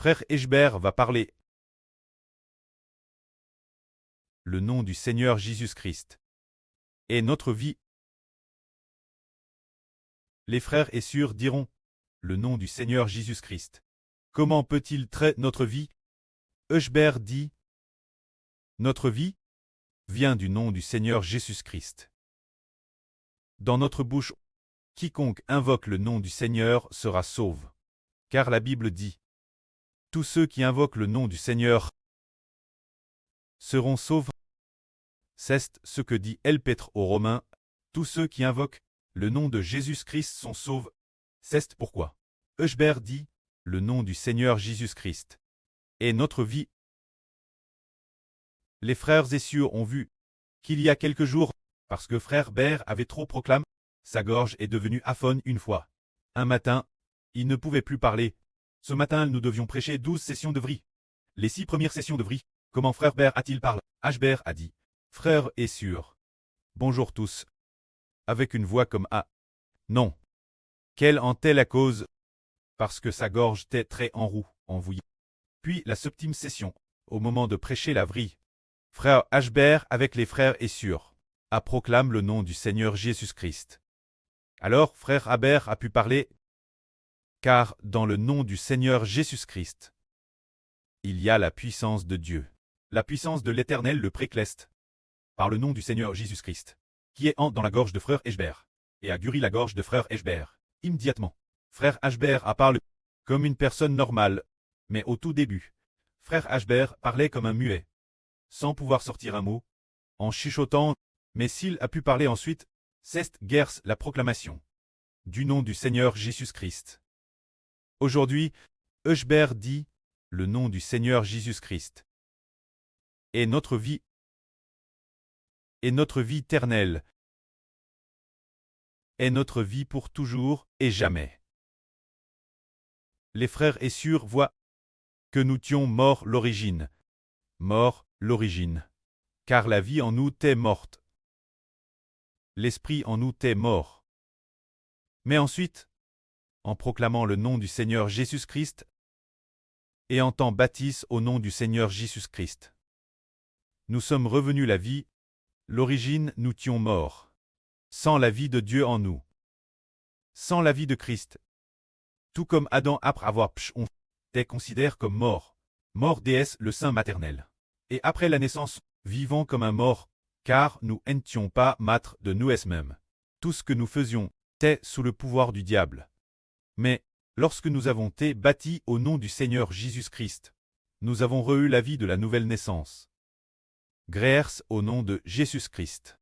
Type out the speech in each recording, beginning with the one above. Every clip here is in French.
Frère Eshbert va parler. Le nom du Seigneur Jésus-Christ est notre vie. Les frères et sœurs diront, le nom du Seigneur Jésus-Christ. Comment peut-il traiter notre vie? Eshbert dit, notre vie vient du nom du Seigneur Jésus-Christ. Dans notre bouche, quiconque invoque le nom du Seigneur sera sauvé. Car la Bible dit, tous ceux qui invoquent le nom du Seigneur seront sauvés. C'est ce que dit Elpêtre aux Romains, tous ceux qui invoquent le nom de Jésus-Christ sont sauvés. C'est pourquoi Eshbert dit, le nom du Seigneur Jésus-Christ est notre vie. Les frères et sœurs ont vu qu'il y a quelques jours, parce que frère Bert avait trop proclamé, sa gorge est devenue aphone une fois. Un matin, il ne pouvait plus parler. Ce matin, nous devions prêcher 12 sessions de vri. Les 6 premières sessions de vri, comment frère Bert a-t-il parlé? Eshbert a dit, frères et sœurs, bonjour tous. Avec une voix comme A. Non. Quelle en est la cause? Parce que sa gorge était très enrouillée. Puis la septième session, au moment de prêcher la vri. Frère Eshbert avec les frères et sœurs, a proclame le nom du Seigneur Jésus-Christ. Alors frère Eshbert a pu parler, car dans le nom du Seigneur Jésus-Christ, il y a la puissance de Dieu, la puissance de l'Éternel le Précleste, par le nom du Seigneur Jésus-Christ, qui est dans la gorge de frère Eshbert, et a guéri la gorge de frère Eshbert, immédiatement. Frère Eshbert a parlé comme une personne normale, mais au tout début, frère Eshbert parlait comme un muet, sans pouvoir sortir un mot, en chuchotant, mais s'il a pu parler ensuite, c'est guère la proclamation du nom du Seigneur Jésus-Christ. Aujourd'hui, Eshbert dit, le nom du Seigneur Jésus-Christ est notre vie, est notre vie éternelle, est notre vie pour toujours et jamais. Les frères et sœurs voient que nous tions mort l'origine, car la vie en nous t'est morte. L'esprit en nous t'est mort. Mais ensuite, en proclamant le nom du Seigneur Jésus-Christ, et en tant baptise au nom du Seigneur Jésus-Christ, nous sommes revenus la vie, l'origine nous tions morts, sans la vie de Dieu en nous, sans la vie de Christ. Tout comme Adam après avoir on t'est considéré comme mort déesse le sein maternel. Et après la naissance, vivons comme un mort, car nous n'étions pas maîtres de nous-mêmes. Tout ce que nous faisions était sous le pouvoir du diable. Mais, lorsque nous avons été bâtis au nom du Seigneur Jésus-Christ, nous avons reçu la vie de la nouvelle naissance. Grâce au nom de Jésus-Christ.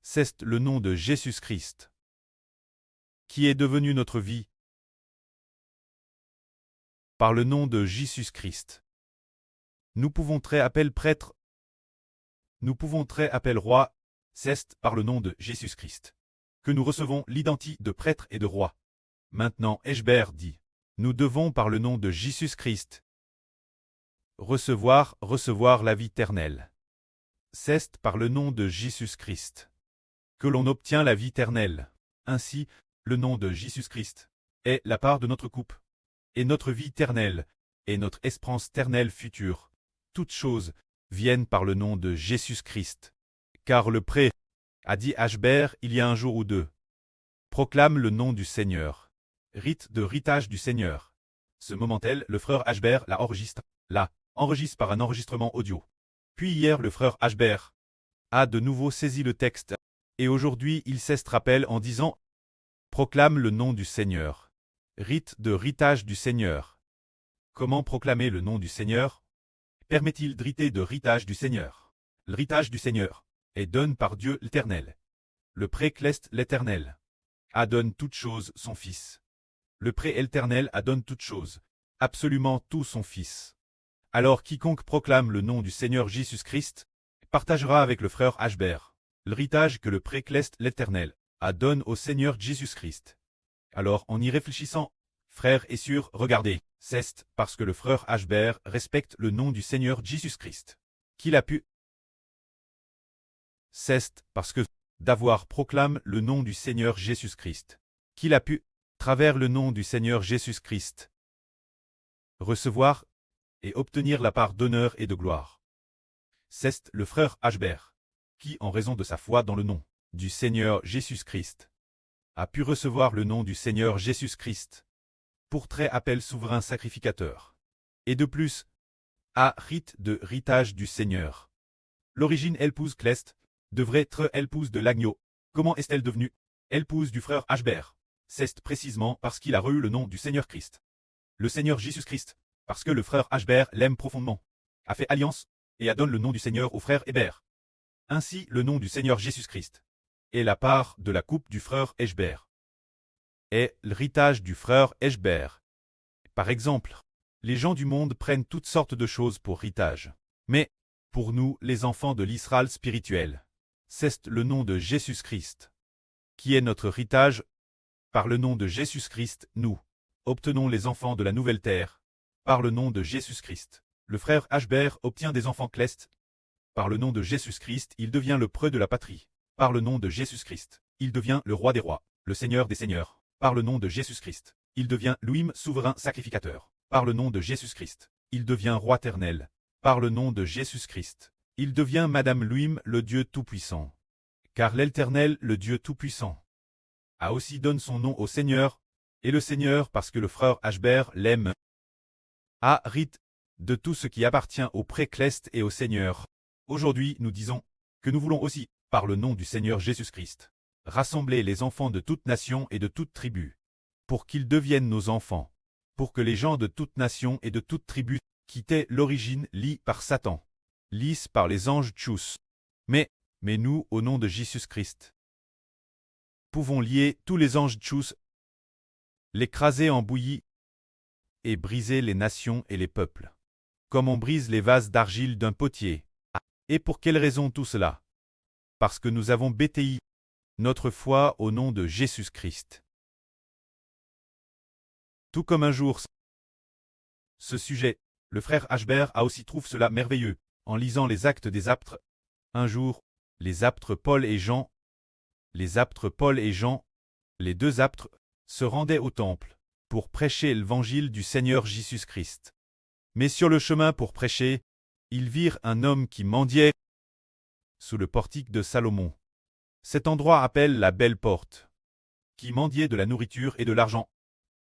C'est le nom de Jésus-Christ qui est devenu notre vie. Par le nom de Jésus-Christ, nous pouvons très appel prêtre, nous pouvons très appel roi, c'est par le nom de Jésus-Christ que nous recevons l'identité de prêtre et de roi. Maintenant Eshbert dit, nous devons par le nom de Jésus-Christ recevoir la vie éternelle. C'est par le nom de Jésus-Christ que l'on obtient la vie éternelle. Ainsi, le nom de Jésus-Christ est la part de notre coupe, et notre vie éternelle, et notre espérance éternelle future. Toutes choses viennent par le nom de Jésus-Christ. Car le prêtre a dit Eshbert il y a un jour ou deux. Proclame le nom du Seigneur. Rite de ritage du Seigneur. Ce moment-là, le frère Eshbert enregistre par un enregistrement audio. Puis hier, le frère Eshbert a de nouveau saisi le texte, et aujourd'hui il se rappelle en disant proclame le nom du Seigneur. Rite de ritage du Seigneur. Comment proclamer le nom du Seigneur? Permet-il de riter de ritage du Seigneur? Le ritage du Seigneur est donné par Dieu l'Éternel. Le Précleste l'Éternel adonne toute chose son Fils. Le Pré-Éternel adonne toute chose, absolument tout son Fils. Alors quiconque proclame le nom du Seigneur Jésus-Christ partagera avec le frère Eshbert l'héritage que le Précleste l'Éternel adonne au Seigneur Jésus-Christ. Alors en y réfléchissant, frères et sœurs, regardez, c'est parce que le frère Eshbert respecte le nom du Seigneur Jésus-Christ qu'il a pu. C'est parce que d'avoir proclame le nom du Seigneur Jésus-Christ qu'il a pu, travers le nom du Seigneur Jésus-Christ, recevoir et obtenir la part d'honneur et de gloire. C'est le frère Ashbert, qui, en raison de sa foi dans le nom du Seigneur Jésus-Christ, a pu recevoir le nom du Seigneur Jésus-Christ, pour très appel souverain sacrificateur. Et de plus, à rite de ritage du Seigneur. L'origine épouse Clest devrait être épouse de l'agneau. Comment est-elle devenue épouse du frère Ashbert? C'est précisément parce qu'il a reçu le nom du Seigneur Christ. Le Seigneur Jésus-Christ, parce que le frère Ashbert l'aime profondément, a fait alliance et a donné le nom du Seigneur au frère Hébert. Ainsi, le nom du Seigneur Jésus-Christ est la part de la coupe du frère Ashbert. Est l'héritage du frère Ashbert. Par exemple, les gens du monde prennent toutes sortes de choses pour héritage. Mais, pour nous, les enfants de l'Israël spirituel, c'est le nom de Jésus-Christ, qui est notre héritage. Par le nom de Jésus-Christ, nous obtenons les enfants de la nouvelle terre. Par le nom de Jésus-Christ, le frère Ashbert obtient des enfants Clest. Par le nom de Jésus-Christ, il devient le preux de la patrie. Par le nom de Jésus-Christ, il devient le roi des rois, le Seigneur des seigneurs. Par le nom de Jésus-Christ, il devient Louim souverain sacrificateur. Par le nom de Jésus-Christ, il devient roi éternel. Par le nom de Jésus-Christ, il devient Madame Louim le Dieu Tout-Puissant. Car l'Éternel, le Dieu Tout-Puissant, a aussi donné son nom au Seigneur, et le Seigneur parce que le frère Ashbert l'aime. A rite de tout ce qui appartient au pré-Clest et au Seigneur. Aujourd'hui, nous disons que nous voulons aussi, par le nom du Seigneur Jésus-Christ, rassembler les enfants de toute nation et de toute tribu, pour qu'ils deviennent nos enfants, pour que les gens de toute nation et de toute tribu, qui étaient l'origine lis par Satan, lisent par les anges tchous. Mais nous, au nom de Jésus-Christ, pouvons lier tous les anges tchous, l'écraser en bouillie, et briser les nations et les peuples, comme on brise les vases d'argile d'un potier. Et pour quelle raison tout cela? Parce que nous avons bâti notre foi au nom de Jésus-Christ. Tout comme un jour, ce sujet, le frère Ashbert a aussi trouvé cela merveilleux, en lisant les actes des apôtres. Un jour, les apôtres Paul et Jean, les deux apôtres, se rendaient au temple, pour prêcher l'évangile du Seigneur Jésus-Christ. Mais sur le chemin pour prêcher, ils virent un homme qui mendiait sous le portique de Salomon. Cet endroit appelle la Belle Porte, qui mendiait de la nourriture et de l'argent.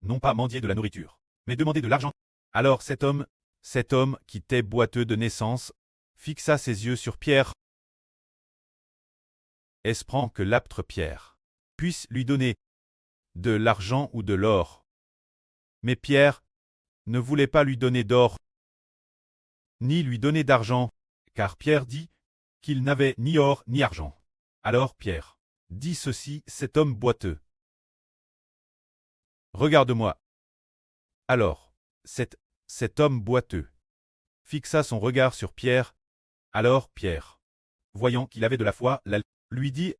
Non pas mendier de la nourriture, mais demander de l'argent. Alors cet homme, qui était boiteux de naissance, fixa ses yeux sur Pierre, espérant que l'apôtre Pierre puisse lui donner de l'argent ou de l'or. Mais Pierre ne voulait pas lui donner d'or, ni lui donner d'argent, car Pierre dit qu'il n'avait ni or ni argent. Alors Pierre dit ceci, cet homme boiteux. Regarde-moi. Alors, cet homme boiteux fixa son regard sur Pierre. Alors Pierre, voyant qu'il avait de la foi, lui dit,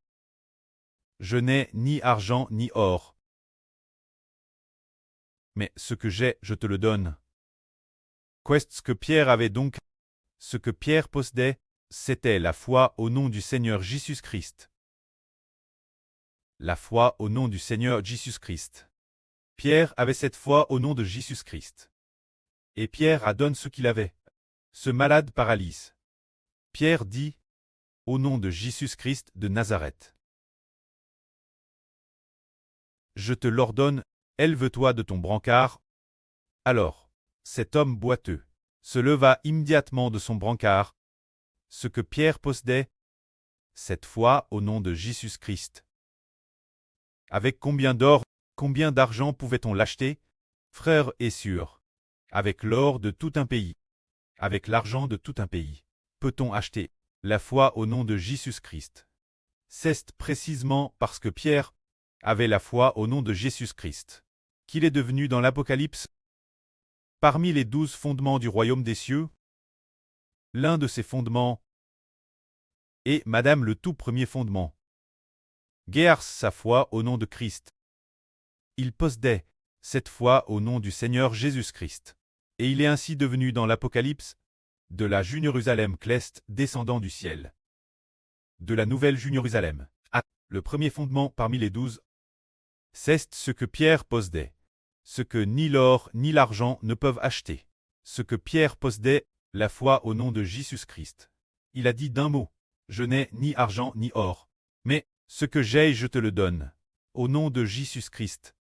je n'ai ni argent ni or, mais ce que j'ai, je te le donne. Qu'est-ce que Pierre avait donc? Ce que Pierre possédait, c'était la foi au nom du Seigneur Jésus-Christ. La foi au nom du Seigneur Jésus-Christ. Pierre avait cette foi au nom de Jésus-Christ. Et Pierre a donné ce qu'il avait. Ce malade paralyse. Pierre dit, au nom de Jésus-Christ de Nazareth, je te l'ordonne, élève-toi de ton brancard. Alors, cet homme boiteux se leva immédiatement de son brancard. Ce que Pierre possédait, cette foi au nom de Jésus-Christ. Avec combien d'or, combien d'argent pouvait-on l'acheter? Frère est sûr. Avec l'or de tout un pays, avec l'argent de tout un pays, peut-on acheter la foi au nom de Jésus-Christ? C'est précisément parce que Pierre avait la foi au nom de Jésus-Christ qu'il est devenu dans l'Apocalypse, parmi les 12 fondements du royaume des cieux, l'un de ces fondements est Madame le tout premier fondement. Guerre sa foi au nom de Christ. Il possédait cette foi au nom du Seigneur Jésus-Christ. Et il est ainsi devenu dans l'Apocalypse de la Jérusalem Clest descendant du ciel. De la nouvelle Jérusalem. Le premier fondement parmi les 12. C'est ce que Pierre possédait, ce que ni l'or ni l'argent ne peuvent acheter. ce que Pierre possédait, la foi au nom de Jésus-Christ. Il a dit d'un mot, « Je n'ai ni argent ni or, mais ce que j'ai je te le donne. Au nom de Jésus-Christ.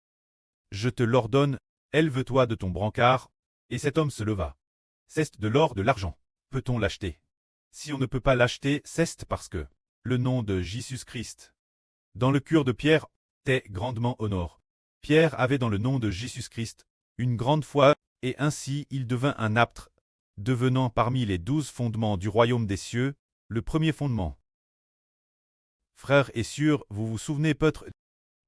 Je te l'ordonne, élève-toi de ton brancard. » Et cet homme se leva. C'est de l'or, de l'argent. Peut-on l'acheter? Si on ne peut pas l'acheter, c'est parce que le nom de Jésus-Christ. Dans le cœur de Pierre, t'es grandement honore. Pierre avait dans le nom de Jésus-Christ une grande foi, et ainsi il devint un aptre, devenant parmi les 12 fondements du royaume des cieux, le premier fondement. Frères et sœurs, vous vous souvenez peut-être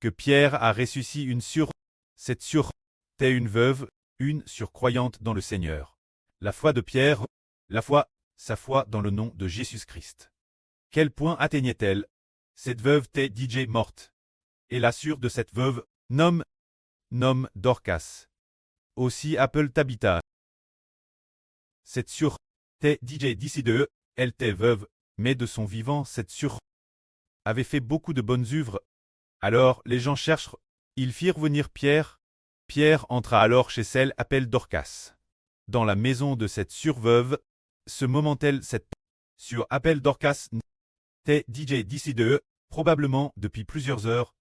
que Pierre a ressuscité une sœur. Cette sœur était une veuve, une surcroyante dans le Seigneur. La foi de Pierre, sa foi dans le nom de Jésus-Christ. Quel point atteignait-elle? Cette veuve était DJ morte. Et la sœur de cette veuve, nomme Dorcas. Aussi appelle Tabitha. Cette sœur était DJ d'ici d'eux, elle était veuve, mais de son vivant cette sœur avait fait beaucoup de bonnes œuvres. Alors les gens cherchent, ils firent venir Pierre. Pierre entra alors chez celle appelle Dorcas. Dans la maison de cette sœur veuve, ce moment-elle cette sœur appelle Dorcas était DJ d'ici d'eux, probablement depuis plusieurs heures.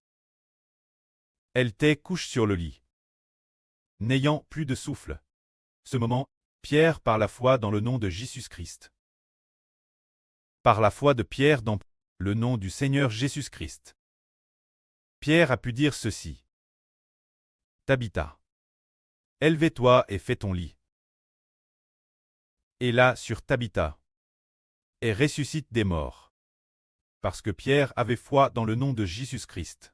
Elle était couche sur le lit, n'ayant plus de souffle. Ce moment, Pierre par la foi dans le nom de Jésus-Christ. Par la foi de Pierre dans le nom du Seigneur Jésus-Christ. Pierre a pu dire ceci. Tabitha, élève-toi et fais ton lit. Et là sur Tabitha, et ressuscite des morts. Parce que Pierre avait foi dans le nom de Jésus-Christ.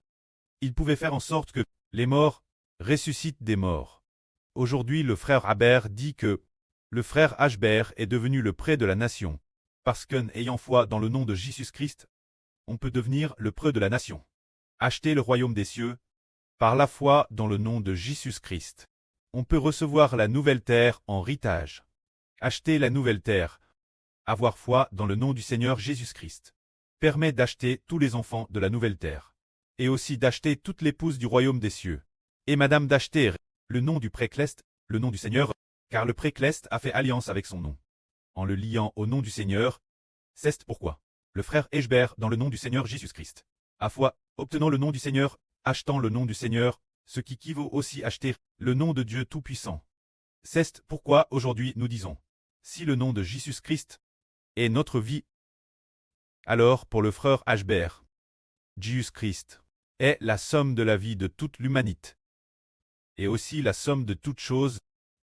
Il pouvait faire en sorte que les morts ressuscitent des morts. Aujourd'hui le frère Habert dit que le frère Ashbert est devenu le prêtre de la nation. Parce qu'en ayant foi dans le nom de Jésus-Christ, on peut devenir le prêtre de la nation. Acheter le royaume des cieux, par la foi dans le nom de Jésus-Christ. On peut recevoir la nouvelle terre en héritage. Acheter la nouvelle terre. Avoir foi dans le nom du Seigneur Jésus-Christ. Permet d'acheter tous les enfants de la nouvelle terre. Et aussi d'acheter toute l'épouse du royaume des cieux. Et madame d'acheter le nom du précleste, le nom du Seigneur, car le précleste a fait alliance avec son nom. En le liant au nom du Seigneur, c'est pourquoi le frère Ashbert dans le nom du Seigneur Jésus-Christ. À foi, obtenant le nom du Seigneur, achetant le nom du Seigneur, ce qui équivaut aussi acheter le nom de Dieu Tout-Puissant. C'est pourquoi aujourd'hui nous disons, si le nom de Jésus-Christ est notre vie, alors pour le frère Ashbert, Jésus-Christ est la somme de la vie de toute l'humanité. Et aussi la somme de toutes choses,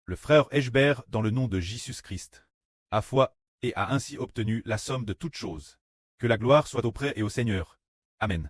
le frère Ashbert dans le nom de Jésus-Christ. À foi, et a ainsi obtenu la somme de toutes choses. Que la gloire soit auprès et au Seigneur. Amen.